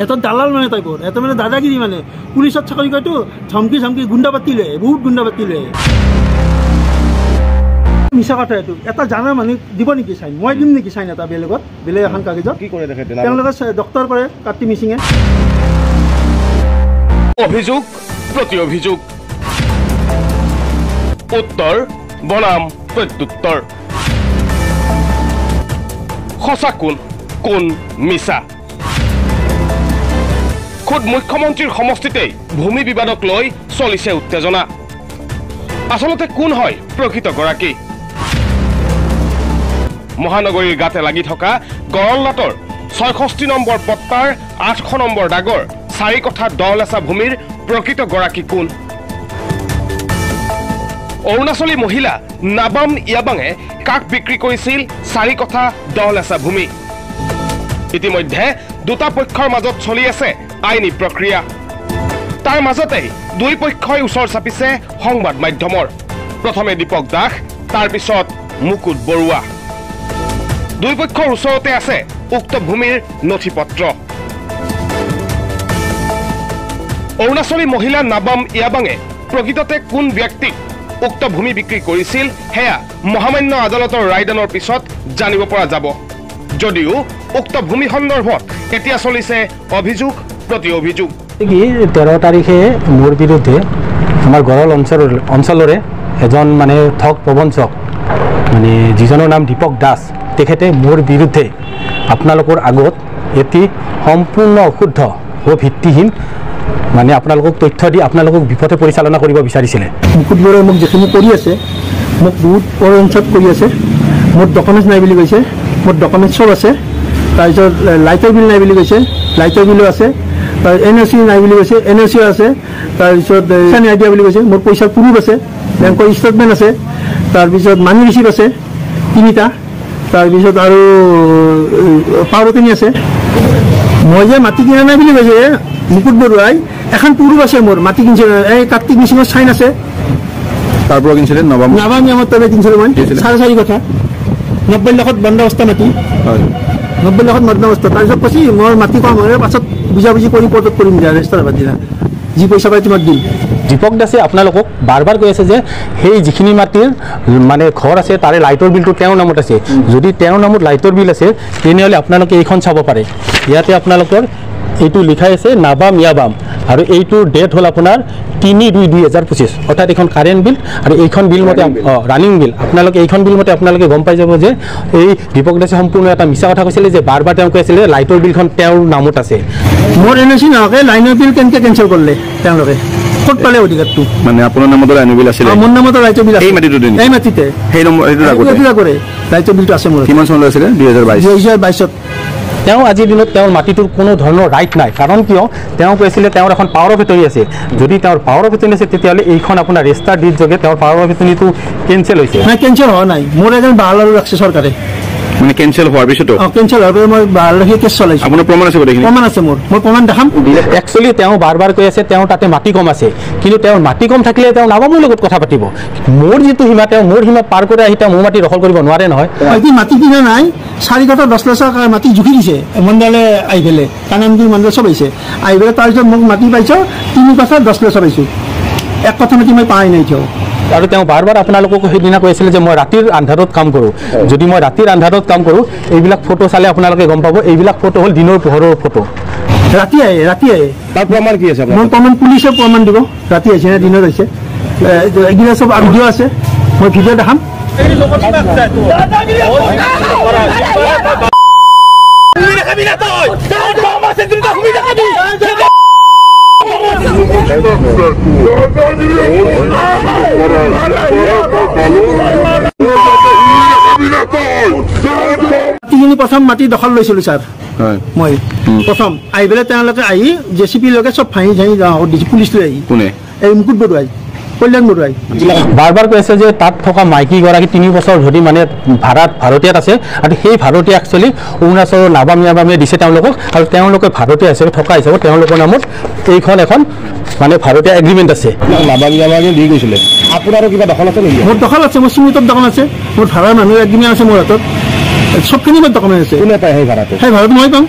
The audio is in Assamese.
এত দালাল মানে টাইপৰ এত মানে দাদাগিৰি মানে পুলিচত চাকৰি কৰেতো ধমকি গুণ্ডা পাতি লয় বহুত গুণ্ডা পাতি লয় মিছা কথা এইটো এটা জানা মানে দিব নেকি চাইন মই দিম নেকি চাইন এটা বেলেগত বেলেগ এখন কাগজত কি কৰে দেখে তেওঁলোকে ডক্টৰ কৰে কাটি মিচিঙে অভিযোগ প্ৰতি অভিযোগ উত্তৰ বনাম প্ৰত্যুত্তৰ সঁচা কোন মিছা খুদ মুখ্যমন্ত্ৰীৰ সমষ্টিতেই ভূমি বিবাদক লৈ চলিছে উত্তেজনা আচলতে কোন হয় প্ৰকৃত গৰাকী মহানগৰীৰ গাতে লাগি থকা গৰললাটৰ ৬৬ নম্বৰ পট্টাৰ ৮০০ নম্বৰ দাগৰ ৪ কঠা ১০ লেচা ভূমিৰ প্ৰকৃত গৰাকী কোন অৰুণাচলী মহিলা নাবাম ইয়াবাঙে কাক বিক্ৰী কৰিছিল ৪ কঠা ১০ লেচা ভূমি ইতিমধ্যে দুটা পক্ষৰ মাজত চলি আছে আইনী প্ৰক্ৰিয়া তাৰ মাজতে দুই পক্ষই ওচৰ চাপিছে সংবাদ মাধ্যমৰ প্ৰথমে দীপক দাস তাৰ পিছত মুকুট বৰুৱা দুই পক্ষৰ ওচৰতে আছে উক্ত ভূমিৰ নথিপত্ৰ অৰুণাচলী মহিলা নাবাম ইয়াবাঙে প্ৰকৃততে কোন ব্যক্তিক উক্ত ভূমি বিক্ৰী কৰিছিল হেয়া মহামান্য আদালতৰ ৰায়দানৰ পিছত জানিব পৰা যাব যদিও উক্ত ভূমি সন্দৰ্ভত এতিয়া চলিছে অভিযোগ প্ৰতি অভিযোগ 13 তাৰিখে মোৰ বিৰুদ্ধে আমাৰ গৰল অঞ্চলৰে এজন মানে ঠগ প্ৰবঞ্চক মানে যিজনৰ নাম দীপক দাস তেখেতে মোৰ বিৰুদ্ধে আপোনালোকৰ আগত এটি সম্পূৰ্ণ অশুদ্ধ ও ভিত্তিহীন মানে আপোনালোকক তথ্য দি আপোনালোকক বিপথে পৰিচালনা কৰিব বিচাৰিছিলে মুকুট বৰুৱাই মোক যিখিনি কৰি আছে মোক বহুত পৰঞ্চত কৰি আছে মোৰ ডকুমেণ্টছ নাই বুলি কৈছে মোৰ ডকুমেণ্টছ চব আছে তাৰপিছত লাইটৰ বিল নাই বুলি কৈছে লাইটৰ বিলো আছে NOC নাই বুলি কৈছে NOC আছে তাৰপিছত নাই দিয়া বুলি কৈছে মোৰ পইচাৰ প্ৰুফ আছে বেংকৰ ষ্টেটমেণ্ট আছে তাৰপিছত মানি ৰিচিপ্ট আছে 3টা তাৰপিছত আৰু পাৱৰখিনি আছে মই যে মাটি কিনা নাই বুলি কৈছে মুকুট বৰুৱাই এখন প্ৰুফ আছে মোৰ মাটি কিনিছে এই কাৰ্তিক মিচিঙৰ চাইন আছে তাৰ পৰা কিনিছিলে নবাম নিয়মত তবে কিনিছিলো মই 4.5 কথা 90 লাখত বন্দবস্তা মাটি 90 লাখত বন্দবস্তা তাৰপিছত কৈছে মোৰ মাটি কম হয় পাছত বুজাবুজি কৰি পৰ্টত কৰিম দিয়া ৰেজিষ্টাৰ বাদিনা যি পইচা পাই তোমাক দিম দীপক দাসে আপোনালোকক বাৰ কৈ আছে যে সেই যিখিনি মাটিৰ মানে ঘৰ আছে তাৰে লাইটৰ বিলটো তেওঁৰ নামত আছে যদি তেওঁৰ নামত লাইটৰ বিল আছে তেনেহ'লে আপোনালোকে এইখন চাব পাৰে ইয়াতে আপোনালোকৰ এইটো লিখাই আছে নাবাম ইয়াবাম আৰু এইটোৰ ডেট হ'ল আপোনাৰ 3/2/2025 অৰ্থাৎ এখন কাৰেণ্ট বিল আৰু এইখন বিল মতে ৰানিং বিল আপোনালোকে এইখন বিল মতে আপোনালোকে গম পাই যাব যে এই দীপক দাসে সম্পূৰ্ণ এটা মিছা কথা কৈছিলে যে বাৰ তেওঁ কৈছিলে লাইটৰ বিলখন তেওঁৰ নামত আছে মোৰ NOC নহকে লাইনৰ বিল কেনেকৈ কেনচেল কৰিলে তেওঁলোকে ক'ত পালে অধিকাৰটো মানে আপোনাৰ নামত লাইনৰ বিল আছিল মোৰ নামত লাইটৰ বিল আছে এই মাটিতে সেই নম্বৰ এইটো কৰে লাইটৰ বিলটো আছে মোৰ কিমান চন লৈছিলে 2022 তেওঁ আজিৰ দিনত তেওঁৰ মাটিটোৰ কোনো ধৰণৰ ৰাইট নাই কাৰণ কিয় তেওঁ কৈছিলে তেওঁৰ এখন পাৱাৰ অফ এটৰ্নি আছে যদি তেওঁৰ পাৱাৰ অফ এটৰ্নি আছে তেতিয়াহ'লে এইখন আপোনাৰ ৰেজিষ্টাৰ ডিড যোগে তেওঁৰ পাৱাৰ অফ এটৰ্নিটো কেনচেল হৈছে নাই কেনচেল হোৱা নাই মোৰ এজন বাহালাৰু ৰাখছে চৰকাৰে মানে কেনসেল হোৱাৰ পিছতো কেনসেল হোৱাৰ মই বাহালাৰু কেছ চলাইছো আপোনাৰ প্ৰমাণ আছে দেখি প্ৰমাণ আছে মোৰ প্ৰমাণ দেখাম একচুয়ালি তেওঁ বাৰ কৈ আছে তেওঁ তাতে মাটি কম আছে কিন্তু তেওঁৰ মাটি কম থাকিলে তেওঁ নাবামৰ লগত কথা পাতিব মোৰ যিটো সীমা তেওঁ মোৰ সীমা পাৰ কৰি আহি তেওঁ মোৰ মাটি দখল কৰিব নোৱাৰে নহয় আজি মাটি কিনা নাই 4 কঠা 10 লাখ মাটি জুখি দিছে মণ্ডলে আহি গেলে কানামদি মণ্ডল সব আহিছে আহি গেলে তাৰপিছত মোক মাটি পাইছো 3 কঠা 10 লাখ পাইছো এক কথা মাটি মই পাই নাই থিও আৰু তেওঁ বাৰ আপোনালোকক সেইদিনা কৈছিলে যে মই ৰাতিৰ আন্ধাৰত কাম কৰোঁ যদি মই ৰাতিৰ আন্ধাৰত কাম কৰোঁ এইবিলাক ফটো চালে আপোনালোকে গম পাব এইবিলাক ফটো হ'ল দিনৰ পোহৰৰ ফটো ৰাতি আহে তাৰ প্ৰমাণ কি আছে মোৰ প্ৰমাণ পুলিচে প্ৰমাণ দিব ৰাতি আহিছে না দিনত আহিছে এগিলা সব ভিডিঅ' আছে মই ভিডিঅ' দেখাম প্ৰথম মাটি দখল লৈছিলো ছাৰ মই প্ৰথম আহি পেলাই তেওঁলোকে আহি JCB লগে চব ভাঙি ঝাঙি দিছে পুলিচ লৈ আহি কোনে এই মুকুট বৰুৱাই কল্যাণ বৰুৱাই বাৰ বাৰ কৈ আছে যে তাত থকা মাইকীগৰাকী 3 বছৰ ধৰি মানে ভাৰতীয়াত আছে আৰু সেই ভাৰতীয় একচুৱেলি অৰুণাচলৰ নাবাম ইয়াবামে দিছে তেওঁলোকক আৰু তেওঁলোকে ভাৰতীয় হিচাপে থকা হিচাপত তেওঁলোকৰ নামত এইখন এখন মানে ভাৰতীয় এগ্ৰিমেণ্ট আছে নাবাম ইয়াবামে দি গৈছিলে আপোনাৰো কিবা দখল আছে নেকি মোৰ দখল আছে মোৰ চিমিটত দখল আছে মোৰ ভাড়াৰ মানুহৰ এগ্ৰিমেণ্ট আছে মোৰ হাতত চবখিনি মোৰ ডকুমেণ্ট আছে কোনে পায় সেই ভাড়াটো মই পাম